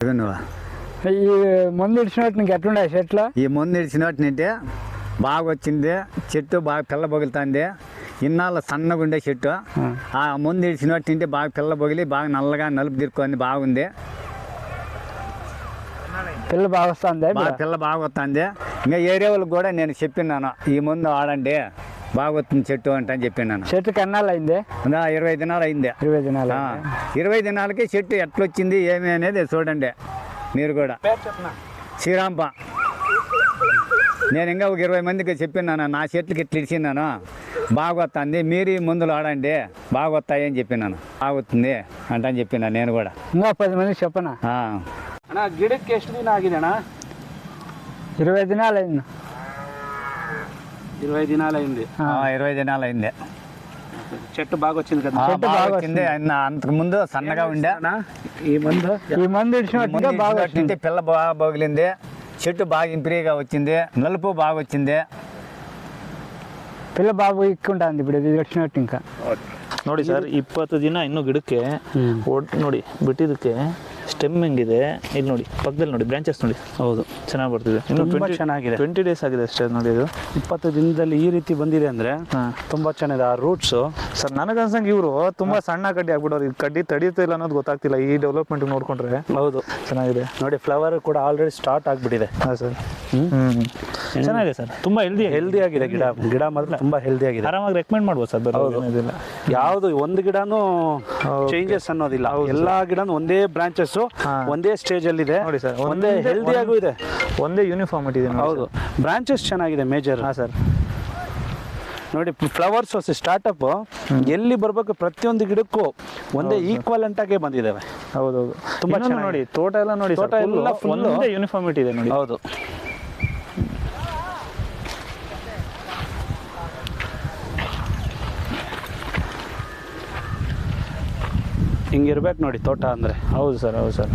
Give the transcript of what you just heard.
ఈ మందు ఇడిచినట్టు నీకు ఎట్లుండే చెట్లు? ఈ మందు ఇడిచినట్టు అంటే బాగా వచ్చింది, చెట్టు బాగా పిల్ల బొగులుతుంది. ఇన్నాళ్ళు సన్నగా ఉండే చెట్టు, ఆ మందు ఇడిచినట్టు తింటే బాగా పిల్ల బొగిలి బాగా నల్లగా నలుపు దిక్కుంది, బాగుంది. పిల్ల బాగా వస్తుంది, బాగా పిల్ల బాగా వస్తుంది. ఇంకా ఏరియా వాళ్ళకి కూడా నేను చెప్పినాను, ఈ మందు వాడండి బాగా వస్తుంది చెట్టు అంటే అని చెప్పినాను. చెట్టుకి ఎన్నాళ్ళు అయింది? 20 దినాలు అయింది. 20 దినాలు. 20 దినాలకి చెట్టు ఎట్లొచ్చింది ఏమి అనేది చూడండి మీరు కూడా. శ్రీరాంప. నేను ఇంకా ఒక 20 మందికి చెప్పినాను, నా చెట్లకి ఇట్లా ఇచ్చినాను బాగా వస్తుంది, మీరు ఈ మందులు వాడండి బాగా వస్తాయి అని చెప్పినాను. బాగుతుంది అంటే అని చెప్పినాను నేను కూడా. ఇంకా 10 మందికి చెప్పనా? ಗಿಡಕ್ಕೆ ಎಷ್ಟು ದಿನ ಆಗಿದೆ ಅಣ್ಣ? 20 దినాలు అయింది. 20 దినాలు అయింది. 20 దినాలు అయింది. చెట్టు బాగా వచ్చింది కదా? బాగా వచ్చింది. అంతకు ముందు సన్నగా ఉండే. ఈ మందు ఇడిచినట్టు బాగా తింటే పిల్ల బాగా బొగిలింది, చెట్టు బాగా ఇంప్రూవ్గా వచ్చింది, నలుపు బాగా వచ్చింది, పిల్ల బాగా ఇక్కుంటుంది. ఇప్పుడు ఇది ఇడిచినట్టు ఇంకా ನೋಡಿ ಸರ್ 20 ದಿನ ಇನ್ನು ಗಿಡಕ್ಕೆ ನೋಡಿ ಬಿಟ್ಟಿದ್ದಕ್ಕೆ ಸ್ಟೆಮ್ ಹೆಂಗಿದೆ ಇಲ್ಲಿ ನೋಡಿ, ಪಕ್ಕದಲ್ಲಿ ನೋಡಿ ಬ್ರಾಂಚಸ್ ನೋಡಿ. ಹೌದು, ಚೆನ್ನಾಗಿ ಬರ್ತಿದೆ. ಇನ್ನು ಚೆನ್ನಾಗಿದೆ. 20 ಡೇಸ್ ಆಗಿದೆ ಅಷ್ಟೇ ನೋಡಿ. ಇದು 20 ದಿನದಲ್ಲಿ ಈ ರೀತಿ ಬಂದಿದೆ ಅಂದ್ರೆ ತುಂಬಾ ಚೆನ್ನಾಗಿದೆ. ಆ ರೂಟ್ಸ್ ಸರ್ ನನಗನ್ಸಂಗೆ ಇವರು ತುಂಬಾ ಸಣ್ಣ ಕಡ್ಡಿ ಆಗ್ಬಿಡೋರು, ಈ ಕಡ್ಡಿ ತಡೀತಾ ಇಲ್ಲ ಅನ್ನೋದು ಗೊತ್ತಾಗ್ತಿಲ್ಲ ಈ ಡೆವಲಪ್ಮೆಂಟ್ ನೋಡ್ಕೊಂಡ್ರೆ. ಹೌದು, ಚೆನ್ನಾಗಿದೆ ನೋಡಿ. ಫ್ಲವರ್ ಕೂಡ ಆಲ್ರೆಡಿ ಸ್ಟಾರ್ಟ್ ಆಗ್ಬಿಟ್ಟಿದೆ. ಹಾಂ ಸರ್. ಚೆನ್ನಾಗಿದೆ ಸರ್, ತುಂಬಾ ಹೆಲ್ದಿ ಆಗಿದೆ ಗಿಡ ಮಾತ್ರ ತುಂಬಾ ಹೆಲ್ದಿ ಆಗಿದೆ. ಆರಾಮಾಗಿ ರೆಕಮೆಂಡ್ ಮಾಡ್ಬೋದು ಸರ್. ಇದಿಲ್ಲ ಯಾವುದು ಒಂದು ಗಿಡನೂ ಚೇಂಜಸ್ ಅನ್ನೋದಿಲ್ಲ, ಎಲ್ಲಾ ಗಿಡನೂ ಒಂದೇ ಬ್ರಾಂಚಸ್ ಒಂದೇ ಸ್ಟೇಜ್ ಅಲ್ಲಿ ಇದೆ ನೋಡಿ ಸರ್. ಒಂದೇ ಹೆಲ್ದಿಯಾಗೂ ಇದೆ, ಒಂದೇ ಯೂನಿಫಾರ್ಮಿಟಿ ಇದೆ. ಹೌದು, ಬ್ರಾಂಚಸ್ ಚೆನ್ನಾಗಿದೆ ಮೇಜರ್. ಹಾಂ ಸರ್. ನೋಡಿ ಫ್ಲವರ್ಸ್ ಸ್ಟಾರ್ಟಪ್ ಎಲ್ಲಿ ಬರಬೇಕು ಪ್ರತಿಯೊಂದು ಗಿಡಕ್ಕೂ ಒಂದೇ ಈಕ್ವಲೆಂಟ್ ಆಗಿ ಬಂದಿದ್ದಾವೆ. ಹೌದೌದು, ತುಂಬಾ ಚೆನ್ನಾಗಿ ನೋಡಿ. ತೋಟ ಎಲ್ಲ ನೋಡಿ, ತೋಟ ಎಲ್ಲ ಫುಲ್ ಒಂದೇ ಯೂನಿಫಾರ್ಮಿಟಿ ಇದೆ ನೋಡಿ. ಹೌದು, ಹಿಂಗಿರ್ಬೇಕು ನೋಡಿ ತೋಟ ಅಂದರೆ. ಹೌದು ಸರ್, ಹೌದು ಸರ್.